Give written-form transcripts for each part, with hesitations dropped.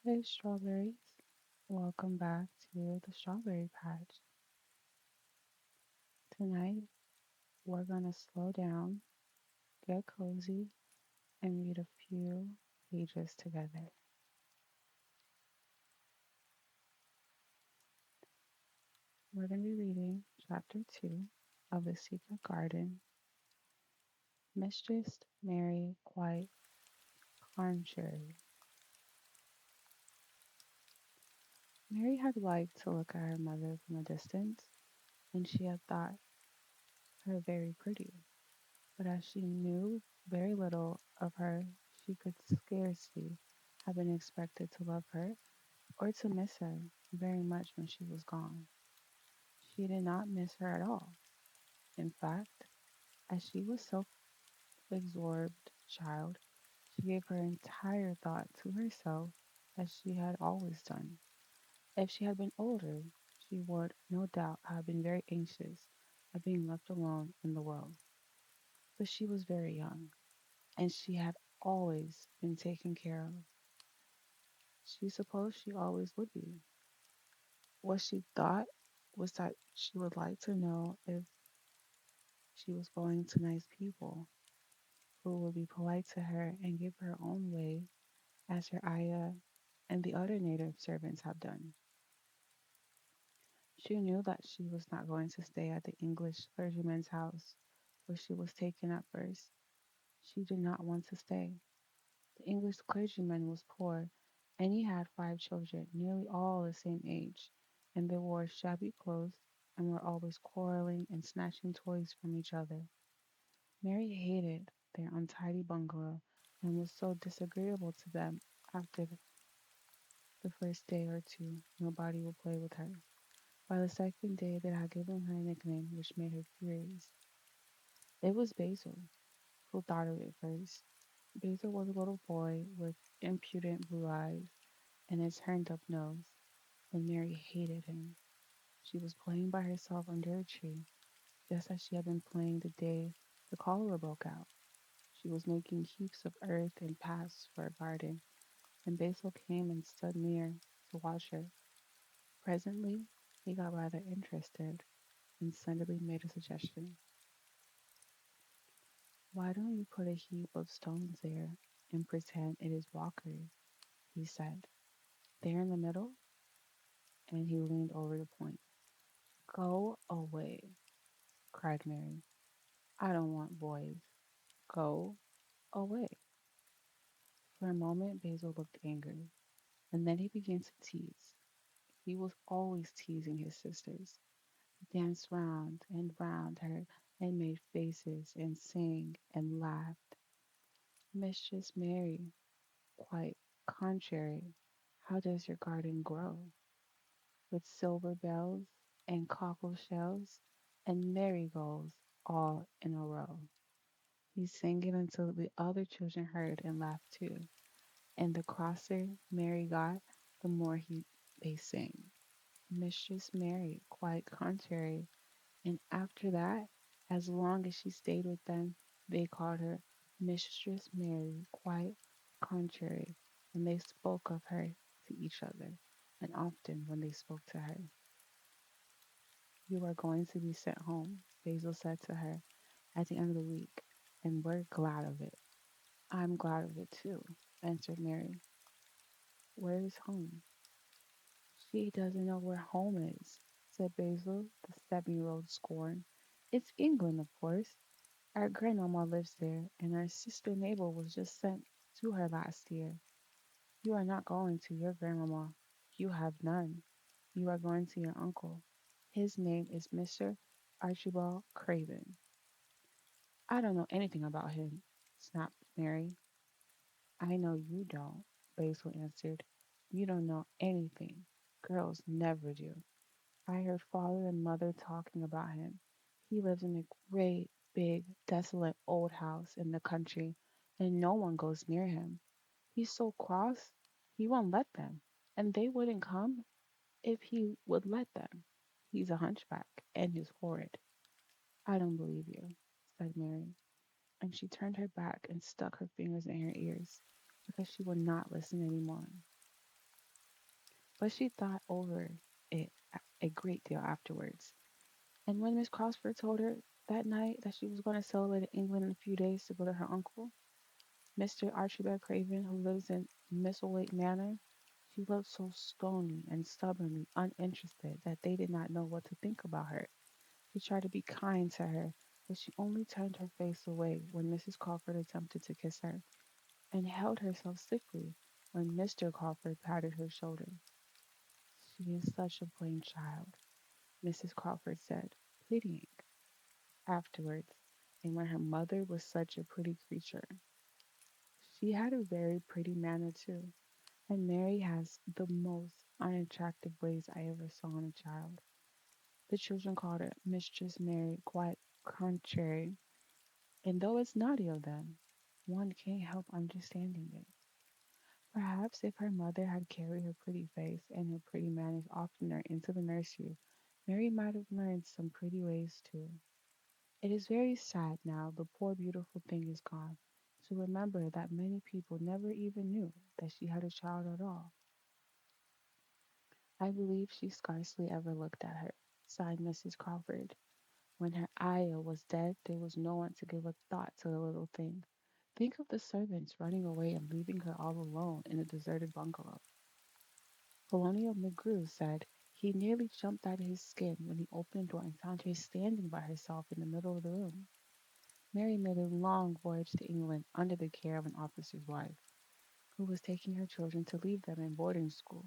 Hey, strawberries. Welcome back to the Strawberry Patch. Tonight, we're going to slow down, get cozy, and read a few pages together. We're going to be reading chapter 2 of The Secret Garden. Mistress Mary Quite Contrary. Mary had liked to look at her mother from a distance, and she had thought her very pretty. But as she knew very little of her, she could scarcely have been expected to love her or to miss her very much when she was gone. She did not miss her at all. In fact, as she was self absorbed child, she gave her entire thought to herself as she had always done. If she had been older, she would no doubt have been very anxious at being left alone in the world. But she was very young, and she had always been taken care of. She supposed she always would be. What she thought was that she would like to know if she was going to nice people who would be polite to her and give her own way, as her ayah and the other native servants have done. She knew that she was not going to stay at the English clergyman's house where she was taken at first. She did not want to stay. The English clergyman was poor, and he had 5 children, nearly all the same age, and they wore shabby clothes and were always quarreling and snatching toys from each other. Mary hated their untidy bungalow and was so disagreeable to them after the first day or two nobody would play with her. By the second day they had given her a nickname which made her furious. It was Basil who thought of it first. Basil was a little boy with impudent blue eyes and a turned up nose, and Mary hated him. She was playing by herself under a tree, just as she had been playing the day the cholera broke out. She was making heaps of earth and paths for a garden, and Basil came and stood near to watch her. Presently, he got rather interested and suddenly made a suggestion. Why don't you put a heap of stones there and pretend it is walkers? He said. There in the middle, and he leaned over the point. Go away, cried Mary. I don't want boys. Go away. For a moment, Basil looked angry, and then he began to tease. He was always teasing his sisters. He danced round and round her and made faces and sang and laughed. Mistress Mary, quite contrary, how does your garden grow? With silver bells and cockle shells and marigolds all in a row. He sang it until the other children heard and laughed too, and the crosser Mary got, the more they sang. Mistress Mary, quite contrary, and after that, as long as she stayed with them, they called her Mistress Mary, quite contrary, when they spoke of her to each other, and often when they spoke to her. You are going to be sent home, Basil said to her at the end of the week, and we're glad of it. I'm glad of it too, answered Mary. Where is home? She doesn't know where home is, said Basil, the 7-year-old scorn. It's England, of course. Our grandmama lives there, and our sister Mabel was just sent to her last year. You are not going to your grandmama. You have none. You are going to your uncle. His name is Mr. Archibald Craven. I don't know anything about him, snapped Mary. I know you don't, Basil answered. You don't know anything. Girls never do. I heard father and mother talking about him. He lives in a great, big, desolate old house in the country, and no one goes near him. He's so cross, he won't let them, and they wouldn't come if he would let them. He's a hunchback, and he's horrid. I don't believe you, said Mary, and she turned her back and stuck her fingers in her ears because she would not listen any more. but she thought over it a great deal afterwards. And when Miss Crossford told her that night that she was going to celebrate in England in a few days to go to her uncle, Mr. Archibald Craven, who lives in Misselthwaite Manor, she looked so stony and stubbornly uninterested that they did not know what to think about her. He tried to be kind to her, but she only turned her face away when Mrs. Crawford attempted to kiss her, and held herself stiffly when Mr. Crawford patted her shoulder. She is such a plain child, Mrs. Crawford said, pitying, afterwards, and when her mother was such a pretty creature. She had a very pretty manner too, and Mary has the most unattractive ways I ever saw in a child. The children called her Mistress Mary, quite contrary, and though it's naughty of them, one can't help understanding it. Perhaps if her mother had carried her pretty face and her pretty manners oftener into the nursery, Mary might have learned some pretty ways too. It is very sad now the poor beautiful thing is gone, to remember that many people never even knew that she had a child at all. I believe she scarcely ever looked at her, sighed Mrs. Crawford. When her ayah was dead, there was no one to give a thought to the little thing. Think of the servants running away and leaving her all alone in a deserted bungalow. Colonial McGrew said he nearly jumped out of his skin when he opened the door and found her standing by herself in the middle of the room. Mary made a long voyage to England under the care of an officer's wife, who was taking her children to leave them in boarding school.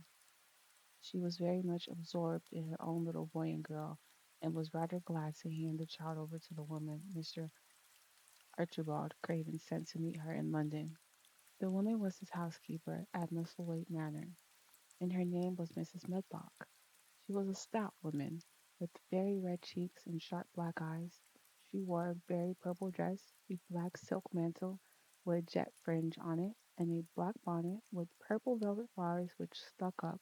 She was very much absorbed in her own little boy and girl, and was rather glad to hand the child over to the woman Mr. Archibald Craven sent to meet her in London. The woman was his housekeeper at Misselthwaite Manor, and her name was Mrs. Medlock. She was a stout woman, with very red cheeks and sharp black eyes. She wore a very purple dress, a black silk mantle with a jet fringe on it, and a black bonnet with purple velvet flowers which stuck up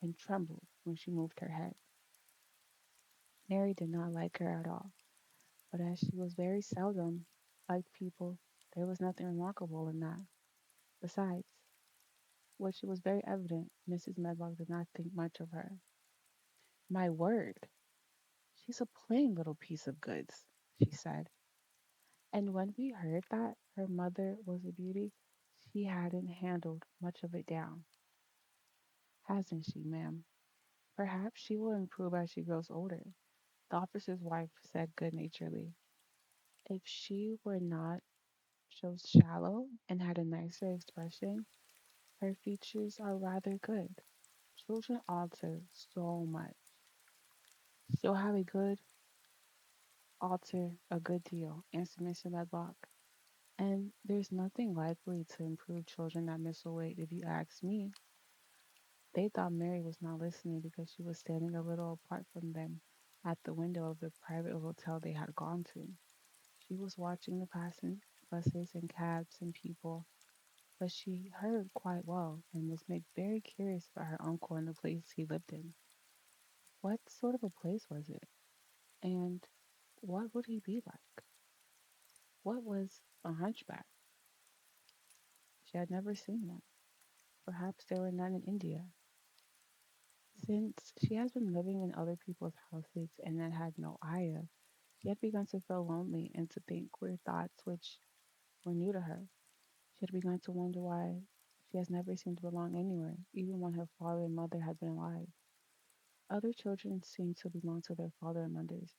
and trembled when she moved her head. Mary did not like her at all, but as she was very seldom liked people, there was nothing remarkable in that. Besides, which was very evident, Mrs. Medlock did not think much of her. My word, she's a plain little piece of goods, she said. And when we heard that her mother was a beauty, she hadn't handled much of it down, hasn't she, ma'am? Perhaps she will improve as she grows older, the officer's wife said good naturedly. If she were not so shallow and had a nicer expression, her features are rather good. Children alter so much. She'll have a good alter a good deal, answered Mr. Medlock. And there's nothing likely to improve children at Misselthwaite, if you ask me. They thought Mary was not listening because she was standing a little apart from them at the window of the private hotel they had gone to. She was watching the passing buses and cabs and people, but she heard quite well and was made very curious about her uncle and the place he lived in. What sort of a place was it? And what would he be like? What was a hunchback? She had never seen one. Perhaps there were none in India. Since she has been living in other people's houses and had had no ayah, she had begun to feel lonely and to think queer thoughts which were new to her. She had begun to wonder why she has never seemed to belong anywhere, even when her father and mother had been alive. Other children seemed to belong to their father and mothers,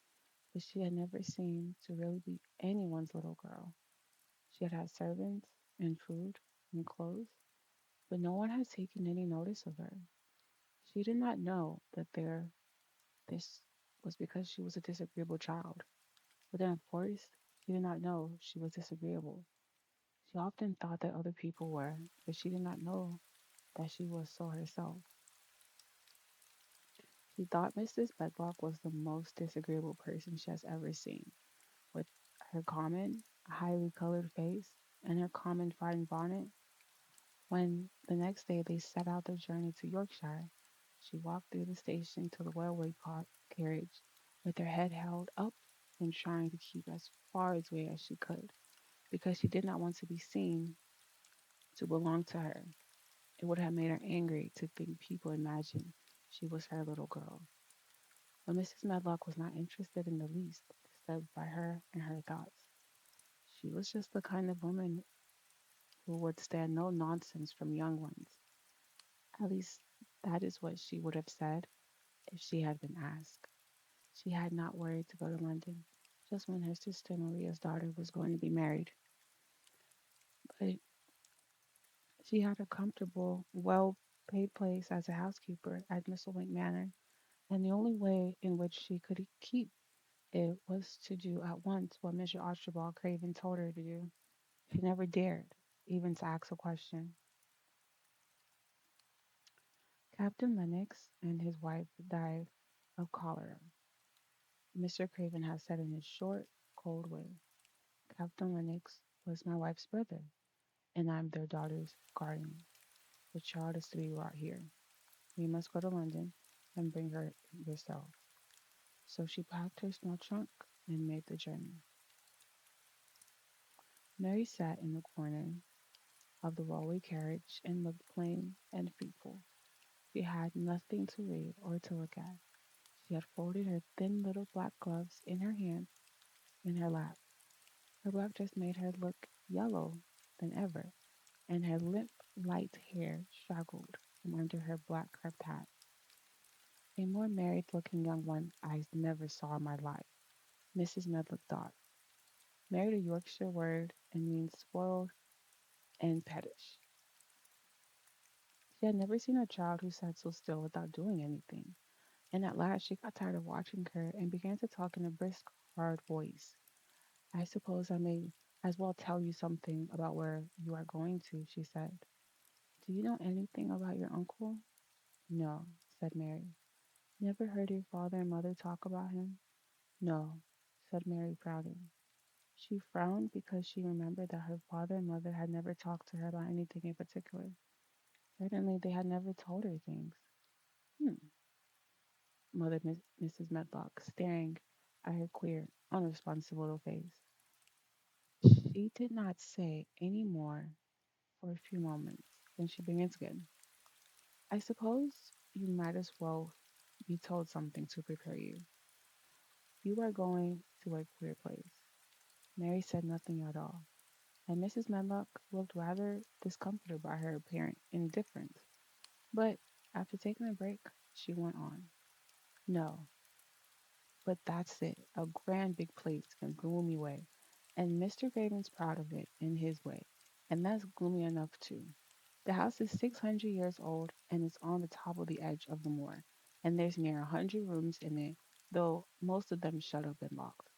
but she had never seemed to really be anyone's little girl. She had had servants and food and clothes, but no one had taken any notice of her. She did not know that this was because she was a disagreeable child. But then, of course, she did not know she was disagreeable. She often thought that other people were, but she did not know that she was so herself. She thought Mrs. Bedlock was the most disagreeable person she has ever seen, with her common, highly colored face and her common fine bonnet. When the next day they set out their journey to Yorkshire, she walked through the station to the carriage with her head held up and trying to keep as far away as she could, because she did not want to be seen to belong to her. It would have made her angry to think people imagined she was her little girl. But Mrs. Medlock was not interested in the least, disturbed by her and her thoughts. She was just the kind of woman who would stand no nonsense from young ones. At least that is what she would have said if she had been asked. She had not worried to go to London just when her sister Maria's daughter was going to be married. But she had a comfortable, well paid place as a housekeeper at Misselwink Manor, and the only way in which she could keep it was to do at once what Mr. Archibald Craven told her to do. She never dared even to ask a question. Captain Lennox and his wife died of cholera. Mr. Craven had said in his short, cold way, Captain Lennox was my wife's brother, and I'm their daughter's guardian. The child is to be brought here. You must go to London and bring her yourself. So she packed her small trunk and made the journey. Mary sat in the corner of the railway carriage and looked plain and feeble. She had nothing to read or to look at. She had folded her thin little black gloves in her hand in her lap. Her black dress made her look yellow than ever, and her limp, light hair straggled from under her black crepe hat. A more married-looking young one I never saw in my life, Mrs. Medlock thought. Married a Yorkshire word and means spoiled and pettish. She had never seen a child who sat so still without doing anything, and at last she got tired of watching her and began to talk in a brisk, hard voice. I suppose I may as well tell you something about where you are going to, she said. Do you know anything about your uncle? No, said Mary. Never heard your father and mother talk about him? No, said Mary, frowning. She frowned because she remembered that her father and mother had never talked to her about anything in particular. Certainly, they had never told her things. Hmm, muttered Mrs. Medlock, staring at her queer, unresponsive little face. She did not say any more for a few moments. Then she began again. I suppose you might as well be told something to prepare you. You are going to a queer place. Mary said nothing at all, and Mrs. Medlock looked rather discomfited by her apparent indifference. But after taking a break, she went on. No, but that's it. A grand big place in a gloomy way. And Mr. Craven's proud of it in his way. And that's gloomy enough too. The house is 600 years old and it's on the top of the edge of the moor. And there's near 100 rooms in it, though most of them shut up and locked.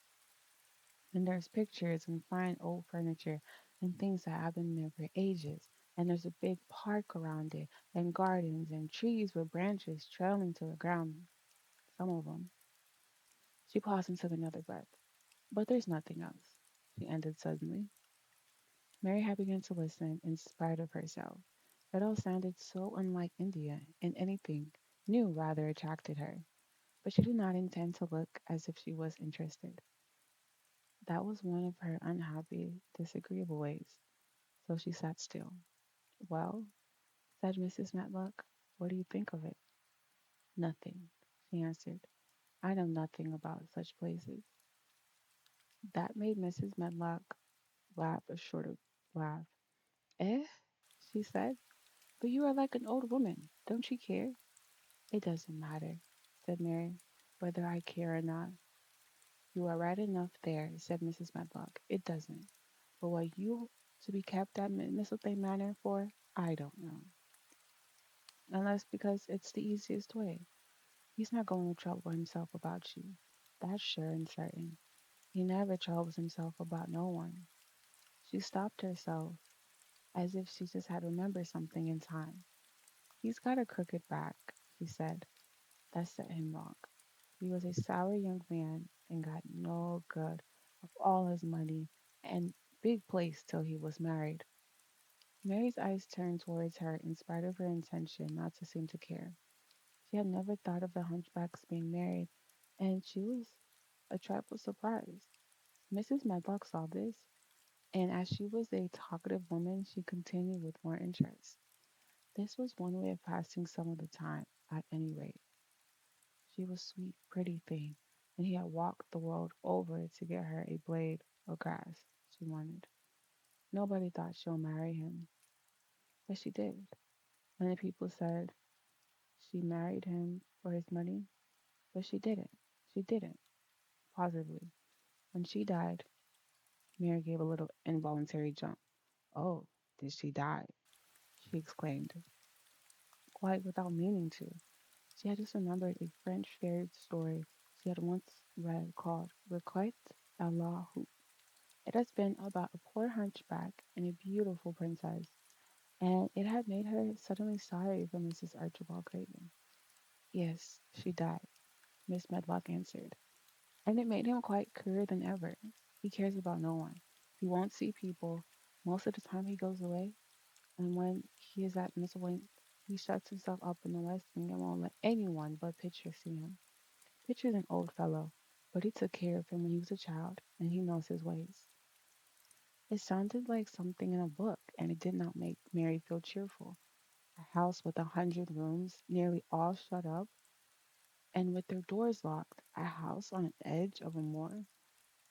And there's pictures and fine old furniture and things that have been there for ages. And there's a big park around it, and gardens and trees with branches trailing to the ground, some of them. She paused and took another breath. But there's nothing else, she ended suddenly. Mary had begun to listen in spite of herself. It all sounded so unlike India, and anything new rather attracted her. But she did not intend to look as if she was interested. That was one of her unhappy, disagreeable ways. So she sat still. Well, said Mrs. Matlock, what do you think of it? Nothing, she answered. I know nothing about such places. That made Mrs. Medlock laugh a short laugh. Eh? She said. But you are like an old woman. Don't you care? It doesn't matter, said Mary, whether I care or not. You are right enough there, said Mrs. Medlock. It doesn't. But what you to be kept at Mistletoe Manor for, I don't know. Unless because it's the easiest way. He's not going to trouble himself about you. That's sure and certain. He never troubles himself about no one. She stopped herself as if she just had remembered something in time. He's got a crooked back, she said. That set him wrong. He was a sour young man and got no good of all his money and big place till he was married. Mary's eyes turned towards her in spite of her intention not to seem to care. She had never thought of the hunchback's being married, and she was a trifle surprised. Mrs. Medlock saw this, and as she was a talkative woman, she continued with more interest. This was one way of passing some of the time, at any rate. She was sweet, pretty thing, and he had walked the world over to get her a blade of grass she wanted. Nobody thought she'll marry him, but she did. Many people said she married him for his money, but she didn't. She didn't, positively. When she died, Mary gave a little involuntary jump. Oh, did she die? She exclaimed, quite without meaning to. She had just remembered a French fairy story she had once read called Requite à la Houppe. It has been about a poor hunchback and a beautiful princess, and it had made her suddenly sorry for Mrs. Archibald Craven. Yes, she died, Miss Medlock answered, and it made him quite clearer than ever. He cares about no one. He won't see people. Most of the time he goes away, and when he is at Miss Wink, he shuts himself up in the West Wing and won't let anyone but Pitcher see him. Pitcher's an old fellow, but he took care of him when he was a child, and he knows his ways. It sounded like something in a book, and it did not make Mary feel cheerful. A house with 100 rooms, nearly all shut up, and with their doors locked, a house on the edge of a moor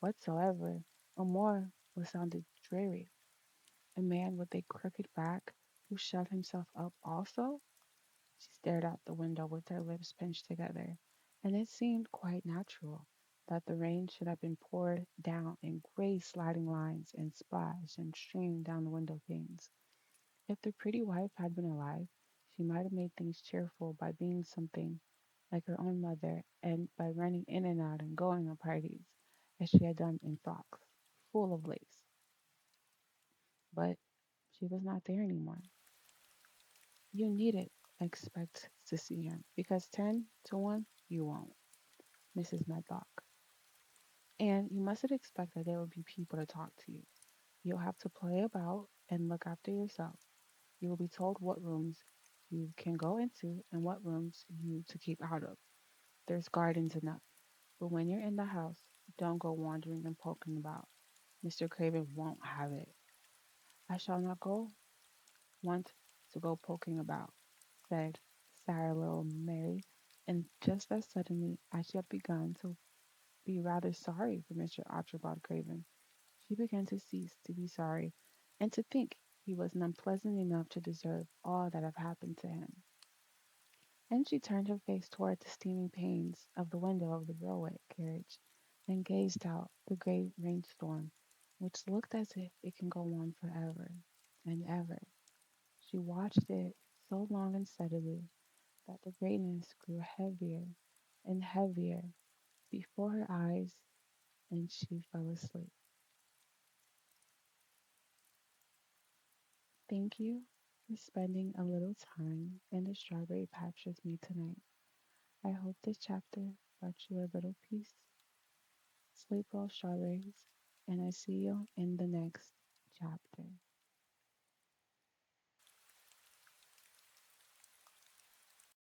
whatsoever. A moor was sounded dreary. A man with a crooked back who shut himself up also? She stared out the window with her lips pinched together, and it seemed quite natural that the rain should have been poured down in gray sliding lines and splashed and streamed down the window panes. If the pretty wife had been alive, she might have made things cheerful by being something like her own mother and by running in and out and going to parties, as she had done in frocks, full of lace. But she was not there anymore. You needn't expect to see him because 10 to 1 you won't, Mrs. Medlock. And you mustn't expect that there will be people to talk to you. You'll have to play about and look after yourself. You will be told what rooms you can go into and what rooms you to keep out of. There's gardens enough. But when you're in the house, don't go wandering and poking about. Mr. Craven won't have it. I shall not go want to go poking about, said Sarah little Mary, and just as suddenly as she had begun to be rather sorry for Mr. Archibald Craven, she began to cease to be sorry and to think he was unpleasant enough to deserve all that had happened to him. Then she turned her face toward the steaming panes of the window of the railway carriage and gazed out the great rainstorm, which looked as if it can go on forever and ever. She watched it so long and steadily that the greatness grew heavier and heavier before her eyes, and she fell asleep. Thank you for spending a little time in the strawberry patch with me tonight. I hope this chapter brought you a little peace. Sleep well, strawberries, and I see you in the next chapter.